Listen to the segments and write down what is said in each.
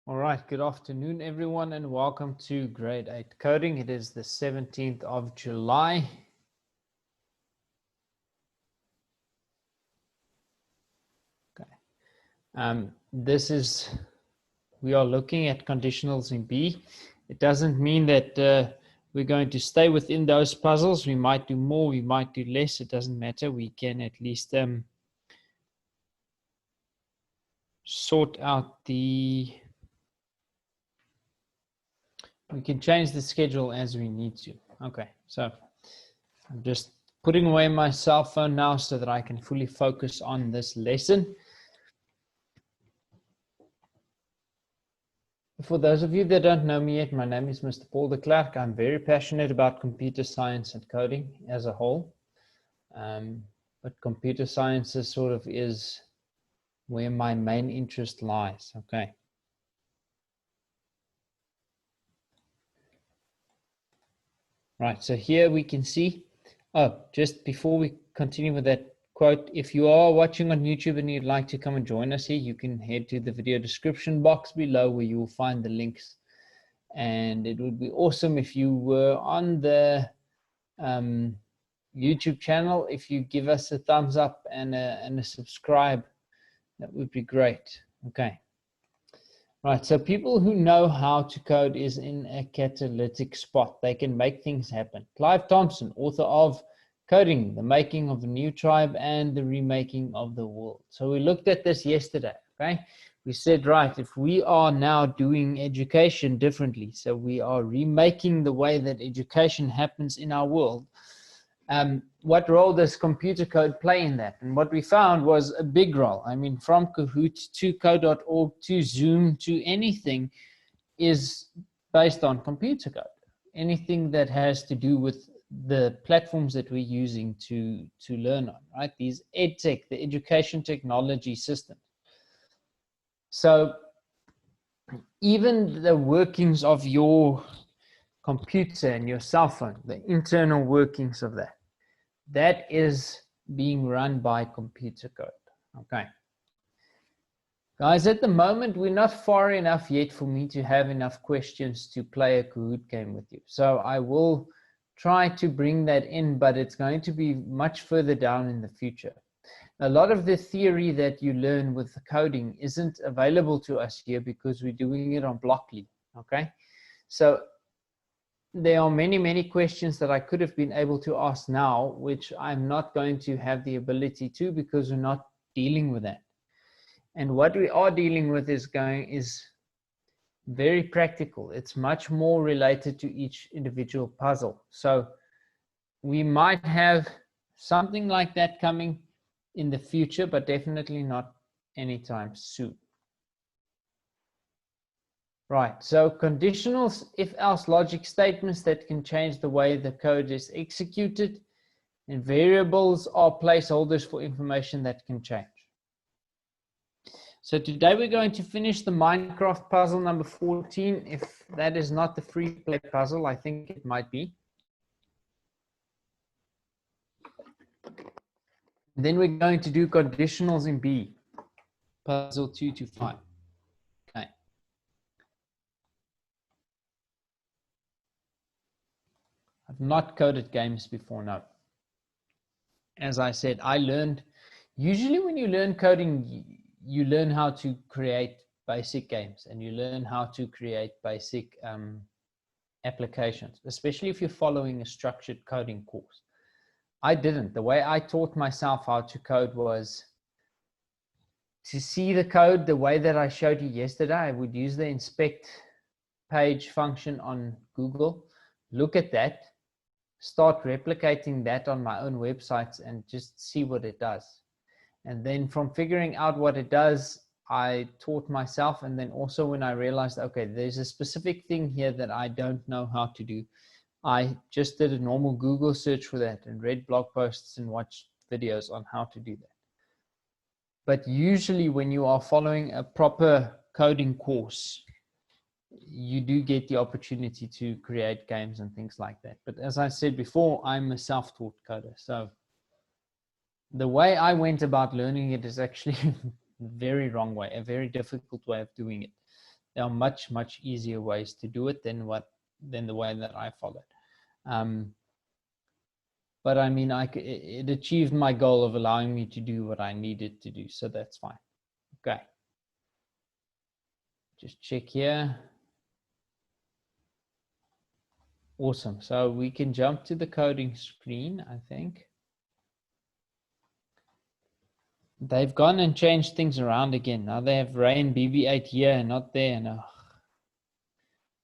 All right, good afternoon, everyone, and welcome to Grade 8 Coding. It is the 17th of July. Okay. We are looking at conditionals in B. It doesn't mean that we're going to stay within those puzzles. We might do more, we might do less. It doesn't matter. We can at least sort out we can change the schedule as we need to. Okay, so I'm just putting away my cell phone now so that I can fully focus on this lesson. For those of you that don't know me yet, my name is Mr. Paul de Klerk. I'm very passionate about computer science and coding as a whole. But computer science is where my main interest lies. Okay. Right, so here we can see, just before we continue with that quote, if you are watching on YouTube and you'd like to come and join us here, you can head to the video description box below where you will find the links. And it would be awesome if you were on the YouTube channel, if you give us a thumbs up and a subscribe, that would be great. Okay. Right, so people who know how to code is in a catalytic spot. They can make things happen. Clive Thompson, author of Coding, the Making of a New Tribe and the Remaking of the World. So we looked at this yesterday, okay? We said, right, if we are now doing education differently, so we are remaking the way that education happens in our world, what role does computer code play in that? And what we found was a big role. I mean, from Kahoot to code.org to Zoom to anything is based on computer code. Anything that has to do with the platforms that we're using to learn on, right? These EdTech, the education technology systems. So even the workings of your computer and your cell phone, the internal workings of that is being run by computer code. Okay. Guys, at the moment, we're not far enough yet for me to have enough questions to play a Kahoot game with you. So I will try to bring that in, but it's going to be much further down in the future. A lot of the theory that you learn with the coding isn't available to us here because we're doing it on Blockly. Okay. So there are many, many questions that I could have been able to ask now, which I'm not going to have the ability to because we're not dealing with that. And what we are dealing with is very practical. It's much more related to each individual puzzle. So we might have something like that coming in the future, but definitely not anytime soon. Right, so conditionals, if-else logic statements that can change the way the code is executed, and variables are placeholders for information that can change. So today we're going to finish the Minecraft puzzle number 14. If that is not the free play puzzle, I think it might be. Then we're going to do conditionals in B, puzzle 2 to 5. Okay. I've not coded games before, no. As I said, usually when you learn coding, you learn how to create basic games and you learn how to create basic applications, especially if you're following a structured coding course. I didn't. The way I taught myself how to code was to see the code the way that I showed you yesterday. I would use the inspect page function on Google, look at that, start replicating that on my own websites and just see what it does. And then from figuring out what it does, I taught myself. And then also when I realized, okay, there's a specific thing here that I don't know how to do, I just did a normal Google search for that and read blog posts and watched videos on how to do that. But usually when you are following a proper coding course, you do get the opportunity to create games and things like that. But as I said before, I'm a self-taught coder. So the way I went about learning it is actually a very wrong way, a very difficult way of doing it. There are much, much easier ways to do it than the way that I followed. But I mean, it achieved my goal of allowing me to do what I needed to do, so that's fine. Okay. Just check here. Awesome. So we can jump to the coding screen, I think. They've gone and changed things around again. Now they have Ray and BB8 here and not there. No.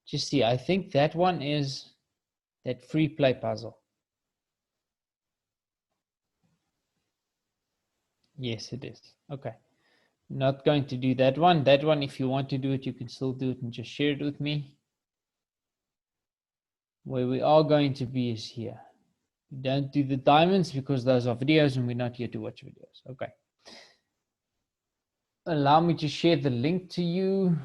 Just see, I think that one is that free play puzzle. Yes, it is. Okay. Not going to do that one. That one, if you want to do it, you can still do it and just share it with me. Where we are going to be is here. Don't do the diamonds because those are videos and we're not here to watch videos. Okay. Allow me to share the link to you.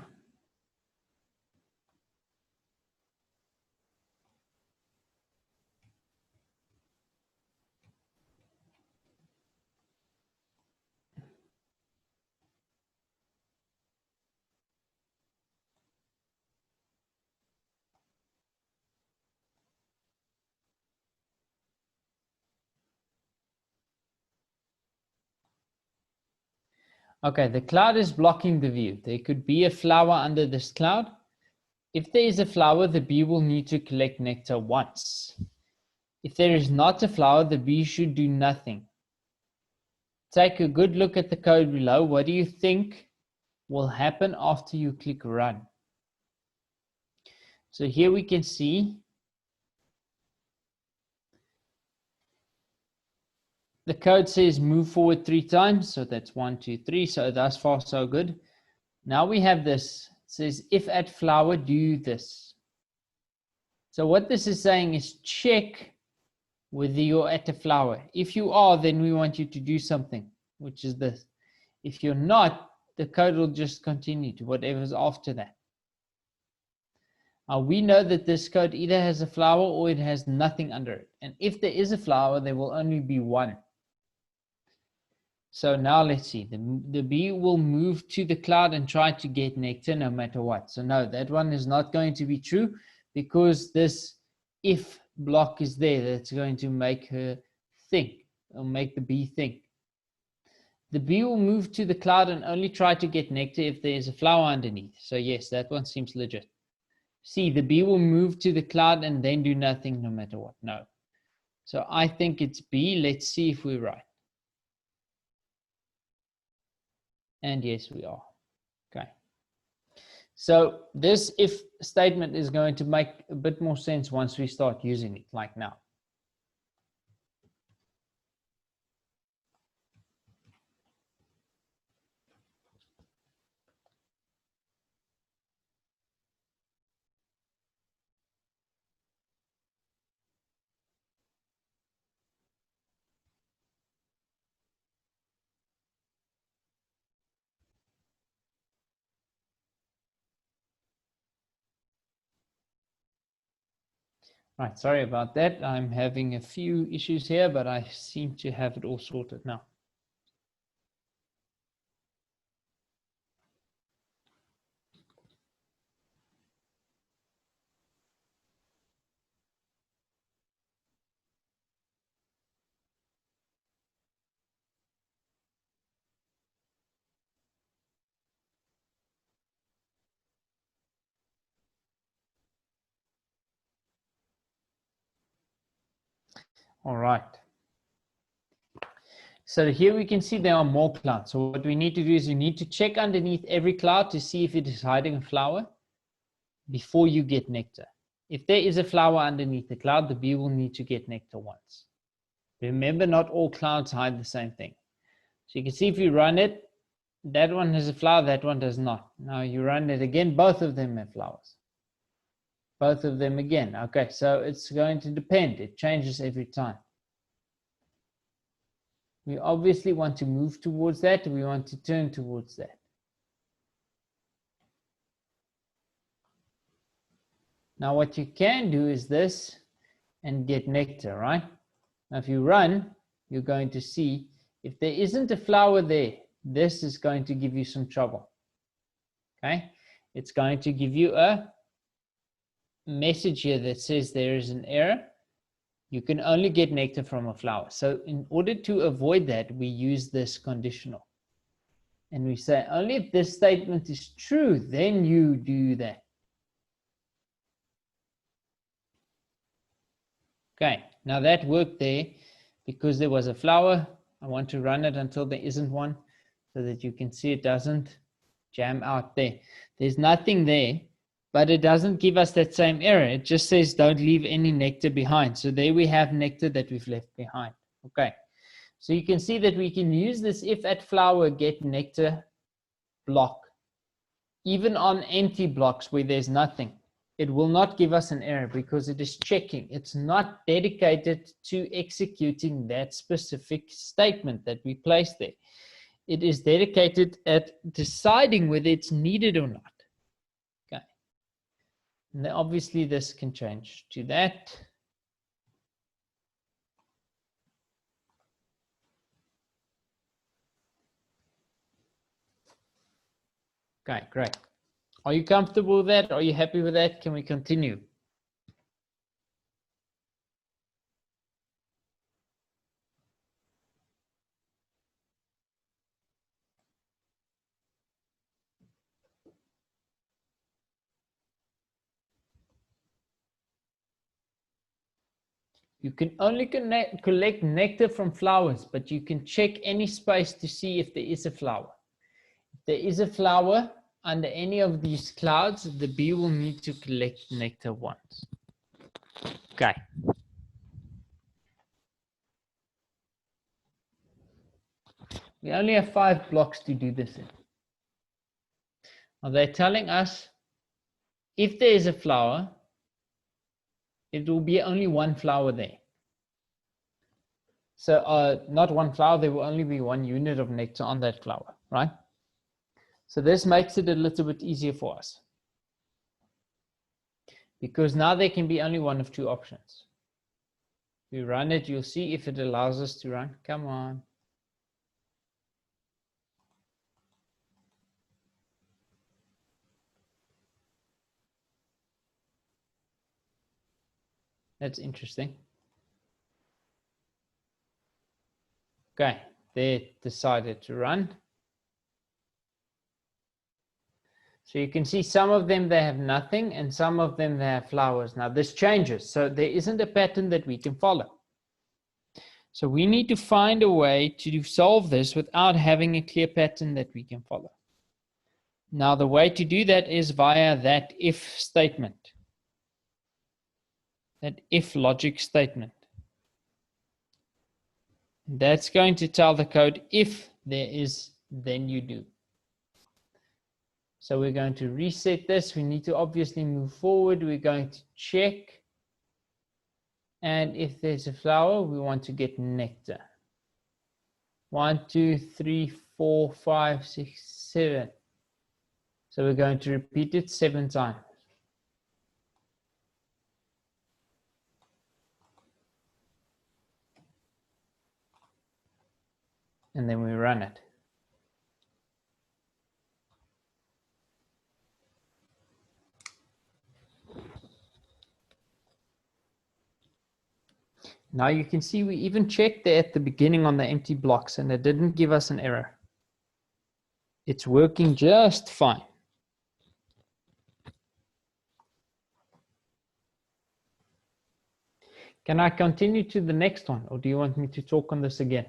Okay, the cloud is blocking the view. There could be a flower under this cloud. If there is a flower, the bee will need to collect nectar once. If there is not a flower, the bee should do nothing. Take a good look at the code below. What do you think will happen after you click run? So here we can see the code says move forward 3 times. So that's 1, 2, 3. So thus far, so good. Now we have this. It says if at flower, do this. So what this is saying is check whether you're at a flower. If you are, then we want you to do something, which is this. If you're not, the code will just continue to whatever's after that. We know that this code either has a flower or it has nothing under it. And if there is a flower, there will only be one. So now let's see. The bee will move to the cloud and try to get nectar no matter what. So no, that one is not going to be true because this if block is there. That's going to make her think or make the bee think. The bee will move to the cloud and only try to get nectar if there is a flower underneath. So yes, that one seems legit. C, the bee will move to the cloud and then do nothing no matter what. No. So I think it's B. Let's see if we're right. And yes, we are. Okay. So this if statement is going to make a bit more sense once we start using it, like now. Right, sorry about that. I'm having a few issues here, but I seem to have it all sorted now. All right. So here we can see there are more clouds. So what we need to do is you need to check underneath every cloud to see if it is hiding a flower before you get nectar. If there is a flower underneath the cloud, the bee will need to get nectar once. Remember, not all clouds hide the same thing. So you can see if you run it, that one has a flower, that one does not. Now you run it again, both of them have flowers. Both of them again. Okay, so it's going to depend. It changes every time. We obviously want to move towards that. We want to turn towards that. Now what you can do is this and get nectar, right? Now if you run, you're going to see if there isn't a flower there, this is going to give you some trouble. Okay? It's going to give you a message here that says there is an error. You can only get nectar from a flower. So in order to avoid that, we use this conditional. And we say, only if this statement is true, then you do that. Okay, now that worked there because there was a flower. I want to run it until there isn't one so that you can see it doesn't jam out there. There's nothing there, but it doesn't give us that same error. It just says don't leave any nectar behind. So there we have nectar that we've left behind. Okay, so you can see that we can use this if at flower get nectar block. Even on empty blocks where there's nothing, it will not give us an error because it is checking. It's not dedicated to executing that specific statement that we placed there. It is dedicated at deciding whether it's needed or not. Okay. And then obviously this can change to that. Okay, great. Are you comfortable with that? Are you happy with that? Can we continue? You can only collect nectar from flowers, but you can check any space to see if there is a flower. If there is a flower under any of these clouds, the bee will need to collect nectar once. Okay. We only have 5 blocks to do this in. Now they're telling us if there is a flower, it will be only one flower there. So not one flower, there will only be one unit of nectar on that flower, right? So this makes it a little bit easier for us. Because now there can be only one of 2 options. We run it, you'll see if it allows us to run. Come on. That's interesting. Okay, they decided to run. So you can see some of them, they have nothing, and some of them, they have flowers. Now this changes, so there isn't a pattern that we can follow. So we need to find a way to solve this without having a clear pattern that we can follow. Now the way to do that is via that if statement. That if logic statement. That's going to tell the code if there is, then you do. So we're going to reset this. We need to obviously move forward. We're going to check. And if there's a flower, we want to get nectar. 1, 2, 3, 4, 5, 6, 7. So we're going to repeat it 7 times. And then we run it. Now you can see we even checked there at the beginning on the empty blocks and it didn't give us an error. It's working just fine. Can I continue to the next one, or do you want me to talk on this again?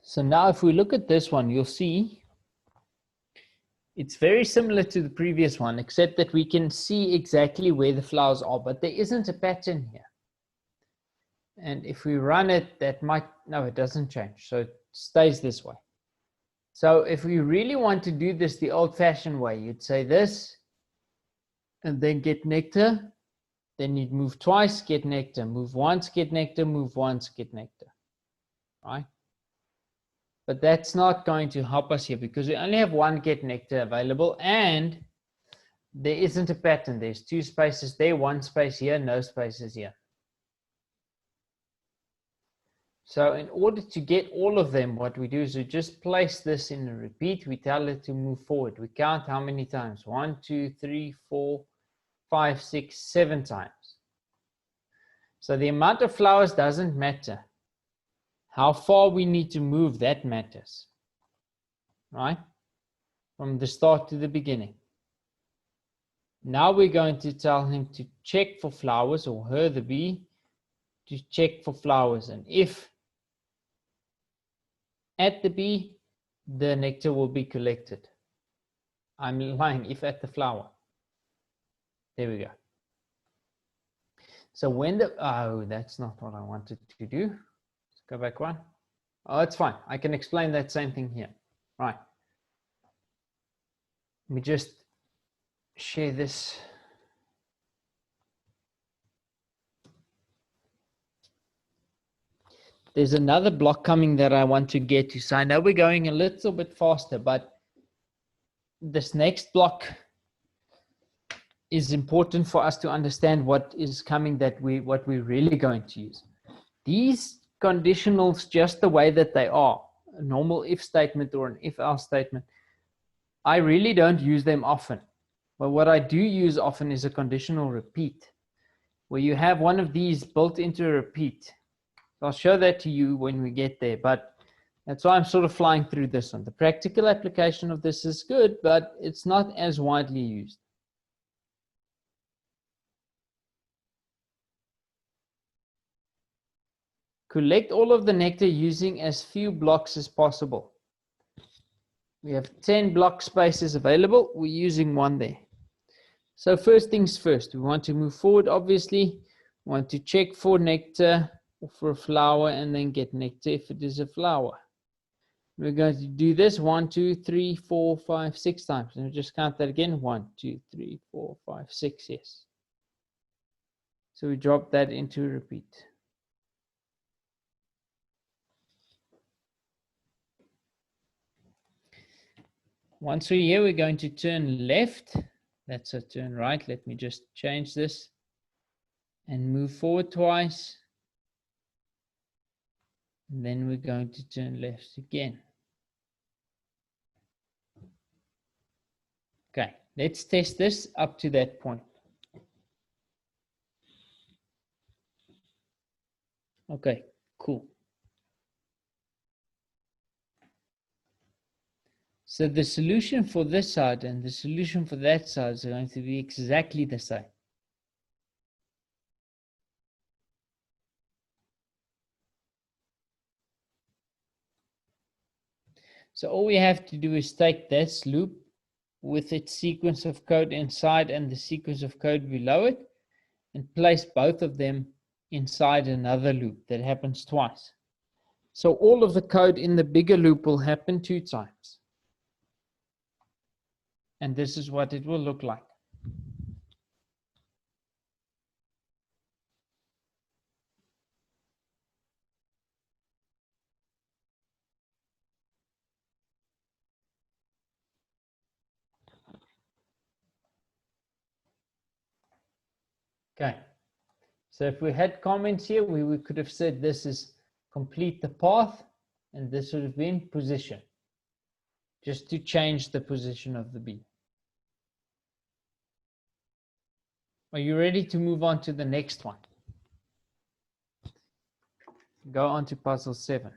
So now if we look at this one, you'll see it's very similar to the previous one, except that we can see exactly where the flowers are, but there isn't a pattern here. And if we run it, that might, no, it doesn't change. So it stays this way. So if we really want to do this the old-fashioned way, you'd say this, and then get nectar. Then you'd move twice, get nectar. Move once, get nectar. Move once, get nectar. Right? But that's not going to help us here because we only have one get nectar available, and there isn't a pattern. There's two spaces there, one space here, no spaces here. So in order to get all of them, what we do is we just place this in a repeat. We tell it to move forward. We count how many times? 1, 2, 3, 4, 5, 6, 7 times. So the amount of flowers doesn't matter. How far we need to move, that matters. Right? From the start to the beginning. Now we're going to tell him to check for flowers, or her, the bee, to check for flowers. And if at the bee, the nectar will be collected. I'm lying, if at the flower. There we go. So when the, oh, that's not what I wanted to do. Let's go back one. Oh, it's fine. I can explain that same thing here. Right. Let me just share this. There's another block coming that I want to get to. So I know we're going a little bit faster, but this next block is important for us to understand what is coming, what we're really going to use. These conditionals, just the way that they are, a normal if statement or an if else statement, I really don't use them often. But what I do use often is a conditional repeat, where you have one of these built into a repeat. I'll show that to you when we get there, but that's why I'm sort of flying through this one. The practical application of this is good, but it's not as widely used. Collect all of the nectar using as few blocks as possible. We have 10 block spaces available. We're using one there. So first things first, we want to move forward, obviously. We want to check for nectar or for a flower and then get nectar if it is a flower. We're going to do this 1, 2, 3, 4, 5, 6 times. And we'll just count that again. 1, 2, 3, 4, 5, 6. Yes. So we drop that into a repeat. Once we're here, we're going to turn left. That's a turn right. Let me just change this and move forward twice. And then we're going to turn left again. Okay, let's test this up to that point. Okay, cool. So the solution for this side and the solution for that side is going to be exactly the same. So all we have to do is take this loop with its sequence of code inside and the sequence of code below it and place both of them inside another loop that happens twice. So all of the code in the bigger loop will happen 2 times. And this is what it will look like. Okay. So if we had comments here, we could have said this is complete the path, and this would have been position, just to change the position of the bee. Are you ready to move on to the next one? Go on to puzzle 7.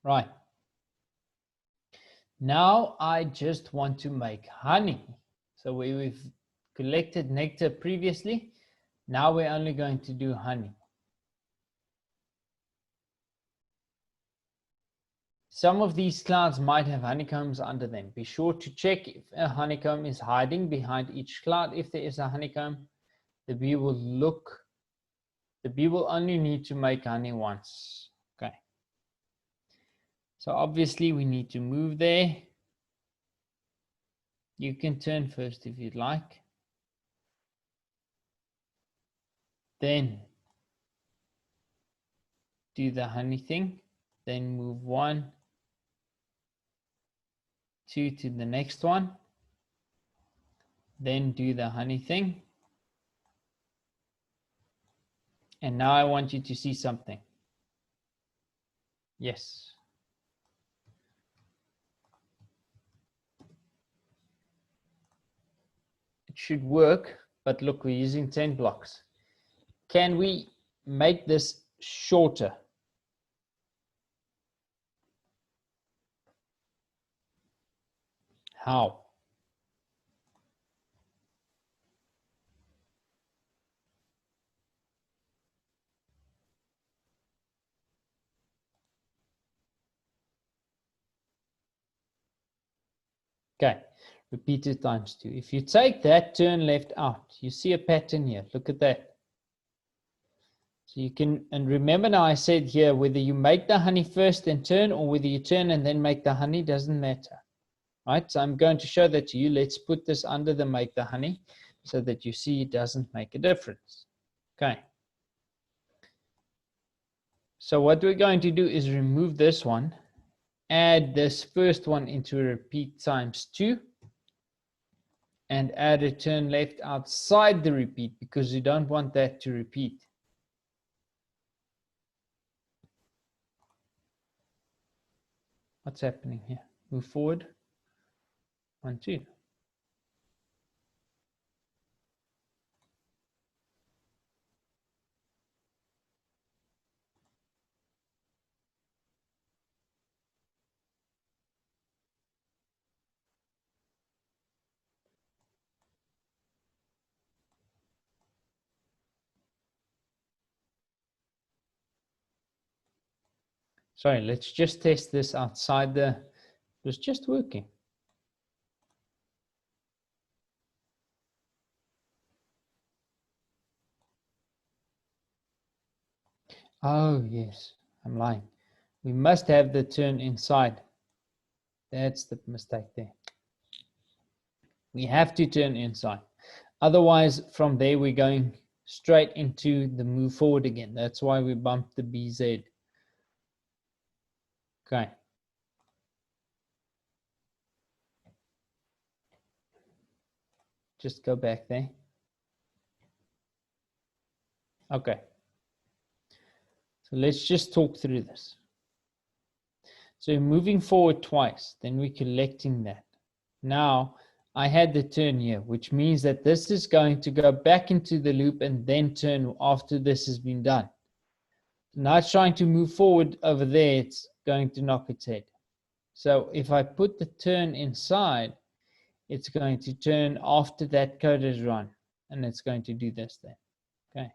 Right. Now I just want to make honey. So we've collected nectar previously. Now we're only going to do honey. Some of these clouds might have honeycombs under them. Be sure to check if a honeycomb is hiding behind each cloud. If there is a honeycomb, the bee will only need to make honey once. Okay. So obviously we need to move there. You can turn first if you'd like. Then do the honey thing. Then move 1, 2 to the next one. Then do the honey thing. And now I want you to see something. Yes. It should work, but look, we're using 10 blocks. Can we make this shorter? How? Okay, repeat it times 2. If you take that, turn left out, you see a pattern here. Look at that. So you can, and remember now I said here, whether you make the honey first and turn, or whether you turn and then make the honey, doesn't matter. Right, so I'm going to show that to you. Let's put this under the make the honey so that you see it doesn't make a difference. Okay. So what we're going to do is remove this one, add this first one into a repeat times 2, and add a turn left outside the repeat because you don't want that to repeat. What's happening here? Move forward. 1, 2. Sorry, let's just test this outside the, it was just working. Oh, yes, I'm lying. We must have the turn inside. That's the mistake there. We have to turn inside. Otherwise, from there, we're going straight into the move forward again. That's why we bumped the BZ. Okay. Just go back there. Okay. So let's just talk through this. So moving forward twice, then we're collecting that. Now, I had the turn here, which means that this is going to go back into the loop and then turn after this has been done. Now it's trying to move forward over there, it's going to knock its head. So if I put the turn inside, it's going to turn after that code is run, and it's going to do this then. Okay.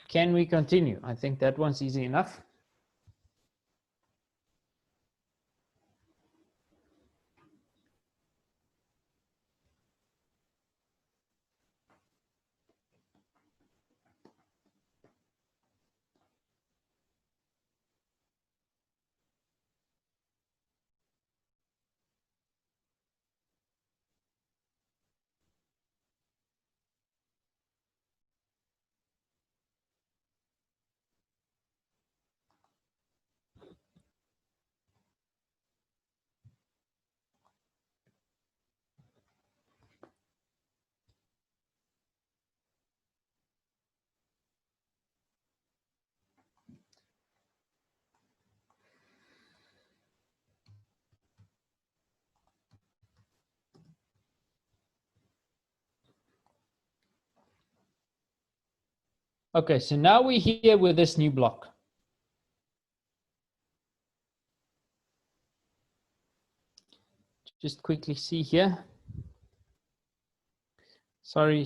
Can we continue? I think that one's easy enough. Okay, so now we're here with this new block. Just quickly see here. Sorry.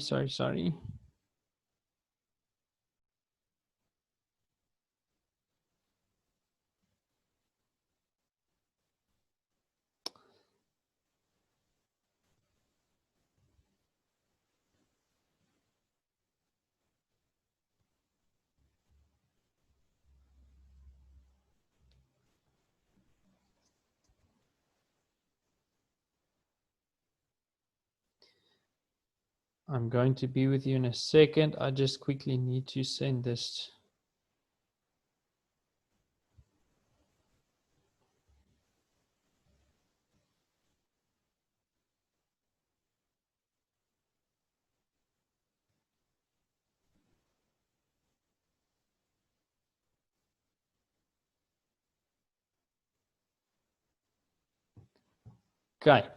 I'm going to be with you in a second. I just quickly need to send this. Okay.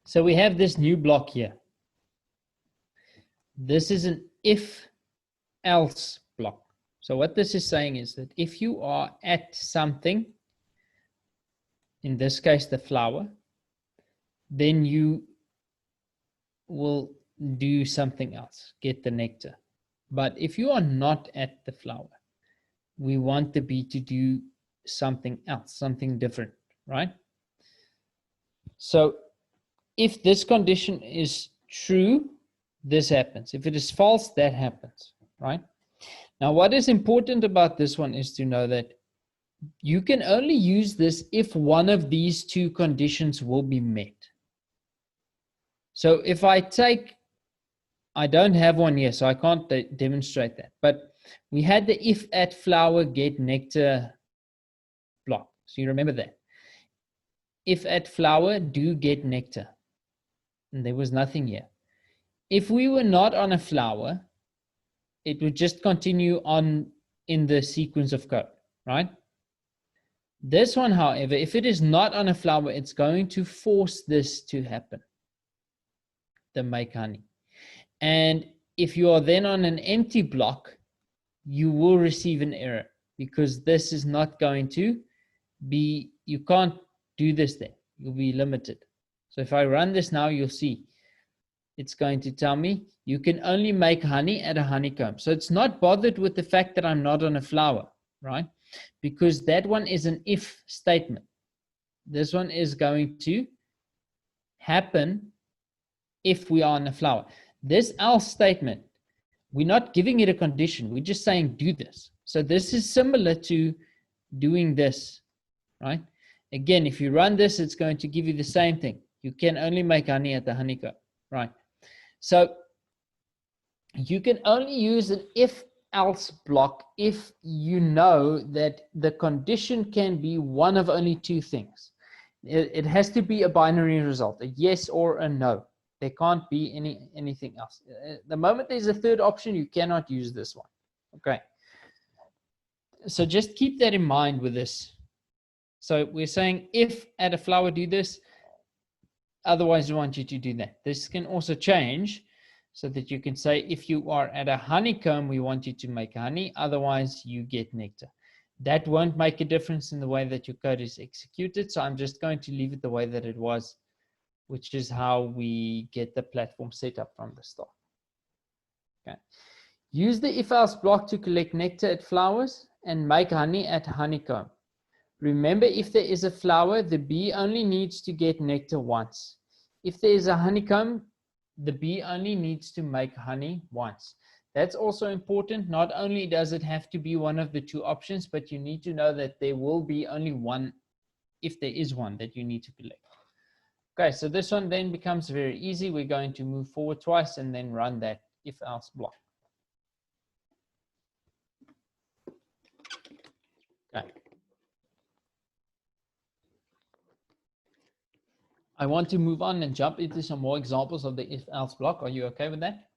So we have this new block here. This is an if else block. So what this is saying is that if you are at something, in this case the flower, then you will do something else, get the nectar. But if you are not at the flower, we want the bee to do something else, something different, right? So if this condition is true, this happens. If it is false, that happens, right? Now, what is important about this one is to know that you can only use this if one of these two conditions will be met. So if I don't have one here, so I can't demonstrate that. But we had the if at flower get nectar block. So you remember that. If at flower do get nectar. And there was nothing here. If we were not on a flower, it would just continue on in the sequence of code, right? This one, however, if it is not on a flower, it's going to force this to happen, the make honey. And if you are then on an empty block, you will receive an error because this is not going to be, you can't do this then. You'll be limited. So if I run this now, you'll see it's going to tell me you can only make honey at a honeycomb. So it's not bothered with the fact that I'm not on a flower, right? Because that one is an if statement. This one is going to happen if we are on a flower. This else statement, we're not giving it a condition. We're just saying do this. So this is similar to doing this, right? Again, if you run this, it's going to give you the same thing. You can only make honey at the honeycomb, right? So you can only use an if else block if you know that the condition can be one of only two things. It has to be a binary result, a yes or a no. There can't be anything else. The moment there's a third option, you cannot use this one. Okay. So just keep that in mind with this. So we're saying if at a flower do this, otherwise we want you to do that. This can also change so that you can say if you are at a honeycomb, we want you to make honey, otherwise you get nectar. That won't make a difference in the way that your code is executed. So I'm just going to leave it the way that it was, which is how we get the platform set up from the start. Okay. Use the if else block to collect nectar at flowers and make honey at honeycomb. Remember, if there is a flower, the bee only needs to get nectar once. If there is a honeycomb, the bee only needs to make honey once. That's also important. Not only does it have to be one of the two options, but you need to know that there will be only one, if there is one, that you need to collect. Okay, so this one then becomes very easy. We're going to move forward twice and then run that if else block. Okay. I want to move on and jump into some more examples of the if else block. Are you okay with that?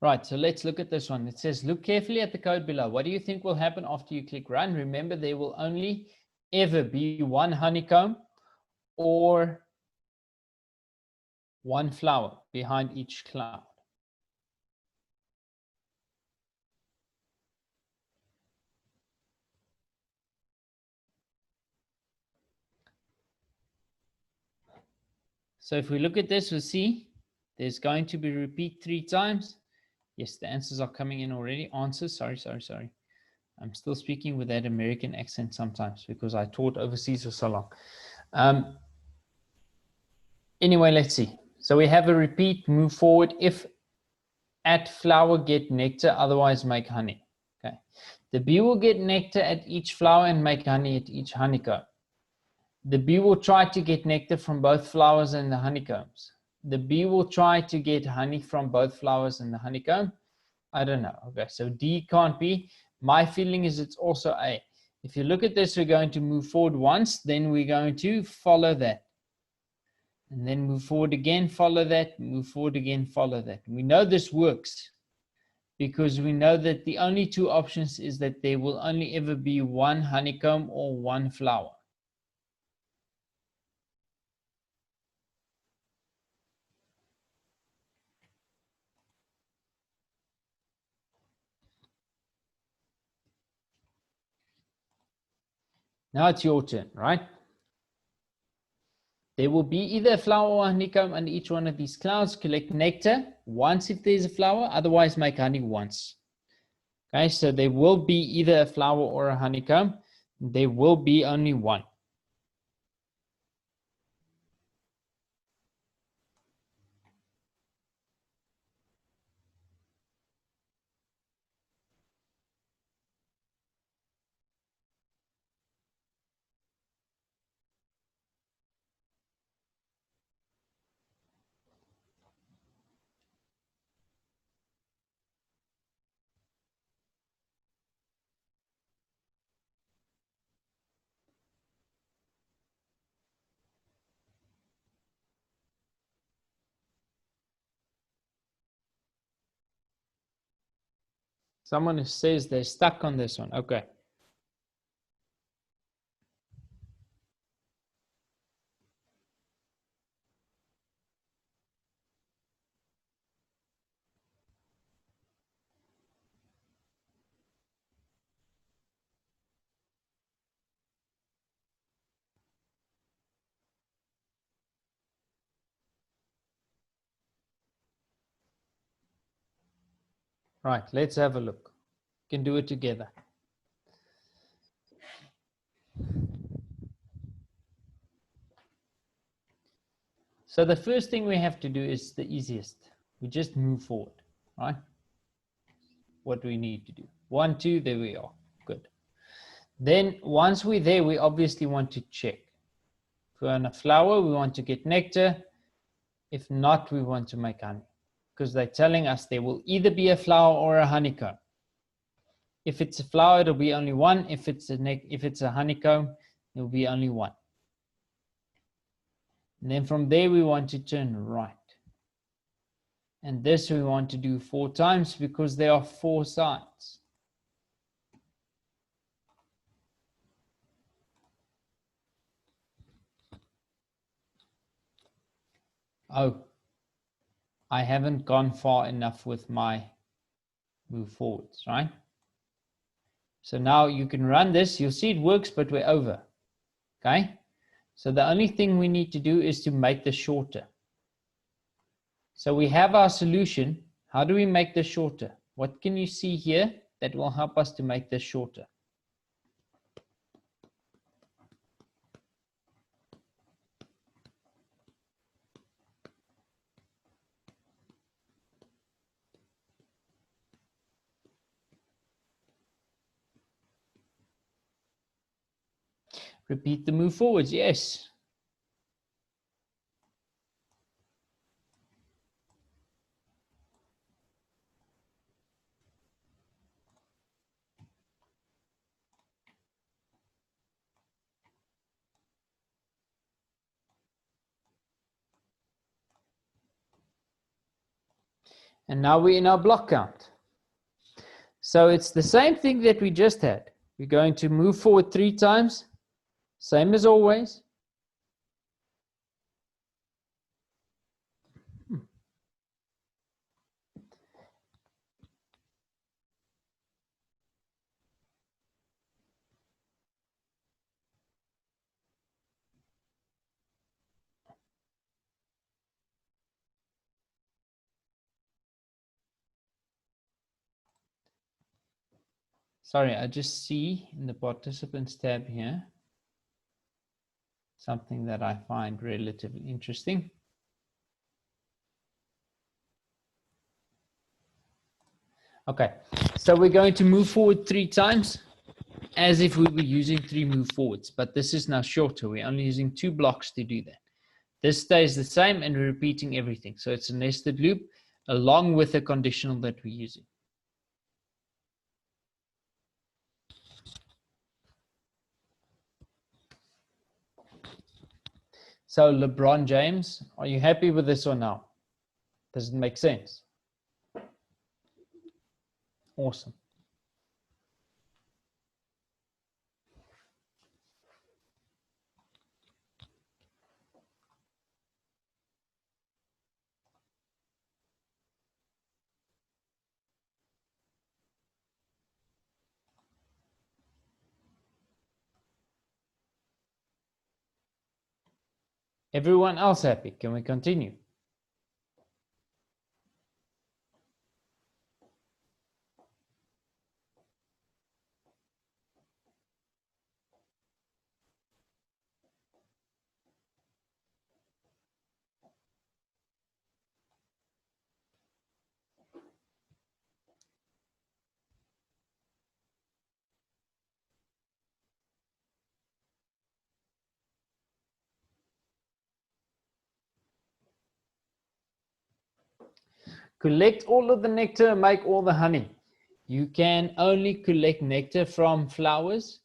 Right, so let's look at this one. It says, look carefully at the code below. What do you think will happen after you click run? Remember, there will only ever be one honeycomb or one flower behind each cloud. So if we look at this, we'll see there's going to be repeat 3 times. Yes, the answers are coming in already. Answers, sorry. I'm still speaking with that American accent sometimes because I taught overseas for so long. Anyway, let's see. So we have a repeat, move forward. If at flower, get nectar, otherwise make honey. Okay. The bee will get nectar at each flower and make honey at each honeycomb. The bee will try to get nectar from both flowers and the honeycombs. The bee will try to get honey from both flowers and the honeycomb. I don't know. Okay, so D can't be. My feeling is it's also A. If you look at this, we're going to move forward once, then we're going to follow that. And then move forward again, follow that, move forward again, follow that. We know this works because we know that the only 2 options is that there will only ever be one honeycomb or one flower. Now it's your turn, right? There will be either a flower or a honeycomb under each one of these clouds. Collect nectar once if there's a flower, otherwise make honey once. Okay, so there will be either a flower or a honeycomb. There will be only one. Someone says they're stuck on this one. Okay. Right, let's have a look. We can do it together. So the first thing we have to do is the easiest. We just move forward, right? What do we need to do? 1, 2, there we are. Good. Then once we're there, we obviously want to check. If we're on a flower, we want to get nectar. If not, we want to make honey. Because they're telling us there will either be a flower or a honeycomb. If it's a flower, it'll be only one. If it's a honeycomb, it'll be only one. And then from there, we want to turn right. And this we want to do 4 times because there are 4 sides. Oh, I haven't gone far enough with my move forwards, right? So now you can run this. You'll see it works, but we're over. Okay? So the only thing we need to do is to make this shorter. So we have our solution. How do we make this shorter? What can you see here that will help us to make this shorter? Repeat the move forwards, yes. And now we're in our block count. So it's the same thing that we just had. We're going to move forward 3 times, same as always. Sorry, I just see in the participants tab here something that I find relatively interesting. Okay, so we're going to move forward 3 times as if we were using 3 move forwards, but this is now shorter. We're only using 2 blocks to do that. This stays the same and we're repeating everything. So it's a nested loop along with the conditional that we're using. So LeBron James, are you happy with this or no? Does it make sense? Awesome. Everyone else happy? Can we continue? Collect all of the nectar, make all the honey. You can only collect nectar from flowers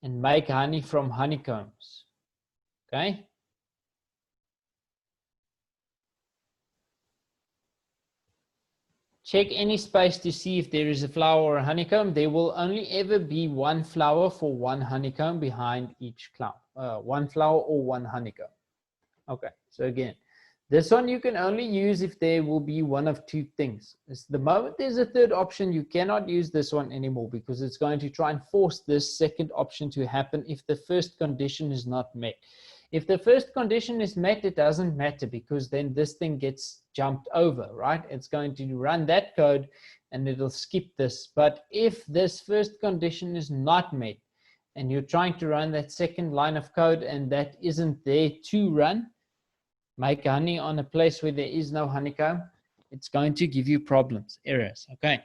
and make honey from honeycombs. Okay? Check any space to see if there is a flower or a honeycomb. There will only ever be 1 flower for 1 honeycomb behind each cloud. 1 flower or 1 honeycomb. Okay, so again, this one you can only use if there will be one of 2 things. It's the moment there's a 3rd option, you cannot use this one anymore because it's going to try and force this 2nd option to happen if the 1st condition is not met. If the 1st condition is met, it doesn't matter because then this thing gets jumped over, right? It's going to run that code and it'll skip this. But if this 1st condition is not met and you're trying to run that 2nd line of code and that isn't there to run, make honey on a place where there is no honeycomb, it's going to give you problems, errors, okay?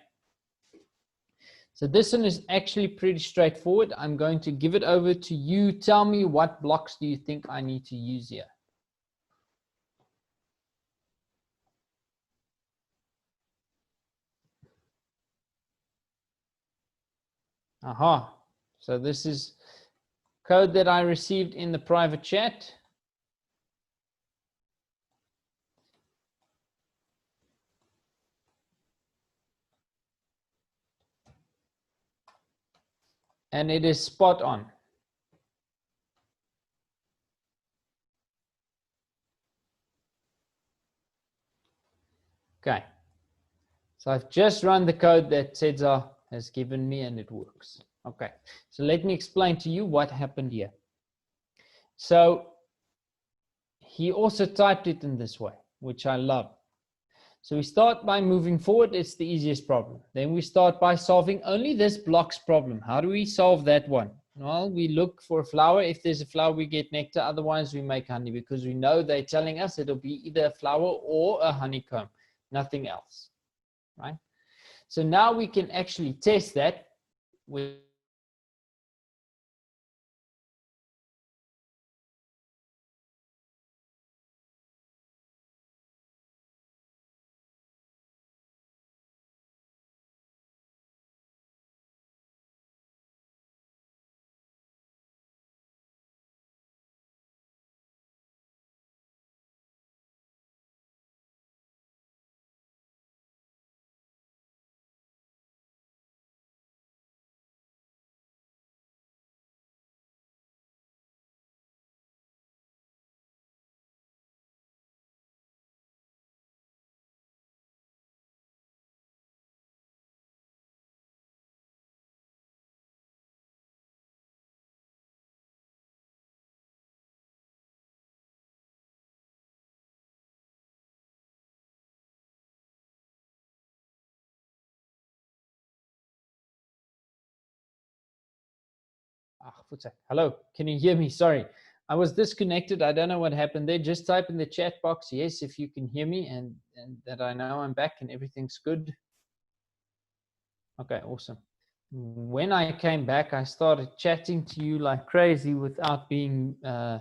So this one is actually pretty straightforward. I'm going to give it over to you. Tell me, what blocks do you think I need to use here? Aha. So this is code that I received in the private chat. And it is spot on. Okay. So I've just run the code that Cesar has given me and it works. Okay. So let me explain to you what happened here. So he also typed it in this way, which I love. So we start by moving forward. It's the easiest problem. Then we start by solving only this block's problem. How do we solve that one? Well, we look for a flower. If there's a flower, we get nectar. Otherwise, we make honey because we know they're telling us it'll be either a flower or a honeycomb, nothing else, right? So now we can actually test that with Hello, can you hear me? Sorry, I was disconnected. I don't know what happened there. Just type in the chat box, yes, if you can hear me, and that I know I'm back and everything's good. Okay, awesome. When I came back, I started chatting to you like crazy without being, I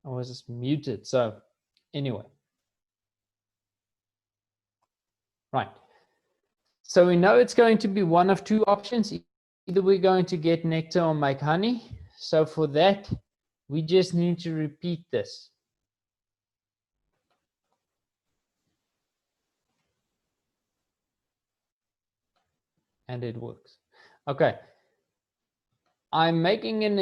was just muted. So anyway, right. So we know it's going to be one of two options. Either we're going to get nectar or make honey. So for that, we just need to repeat this. And it works. Okay. I'm making an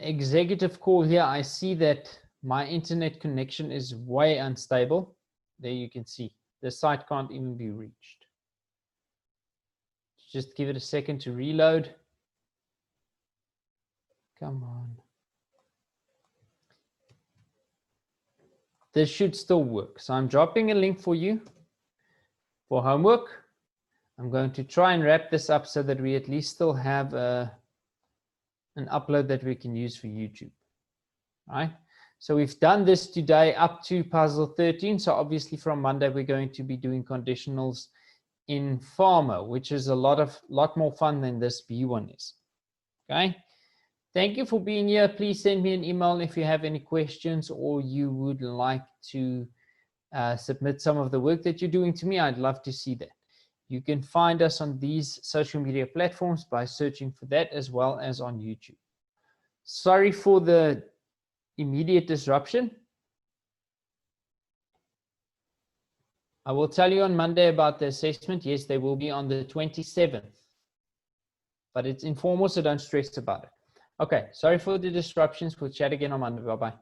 executive call here. I see that my internet connection is way unstable. There you can see. The site can't even be reached. Just give it a second to reload. Come on. This should still work. So I'm dropping a link for you for homework. I'm going to try and wrap this up so that we at least still have an upload that we can use for YouTube. All right. So we've done this today up to puzzle 13. So obviously from Monday, we're going to be doing conditionals in Farmer, which is a lot more fun than this B one is. Okay. Thank you for being here. Please send me an email if you have any questions or you would like to submit some of the work that you're doing to me. I'd love to see that. You can find us on these social media platforms by searching for that, as well as on YouTube. Sorry for the immediate disruption. I will tell you on Monday about the assessment. Yes, they will be on the 27th, but it's informal, so don't stress about it. Okay, sorry for the disruptions. We'll chat again on Monday. Bye-bye.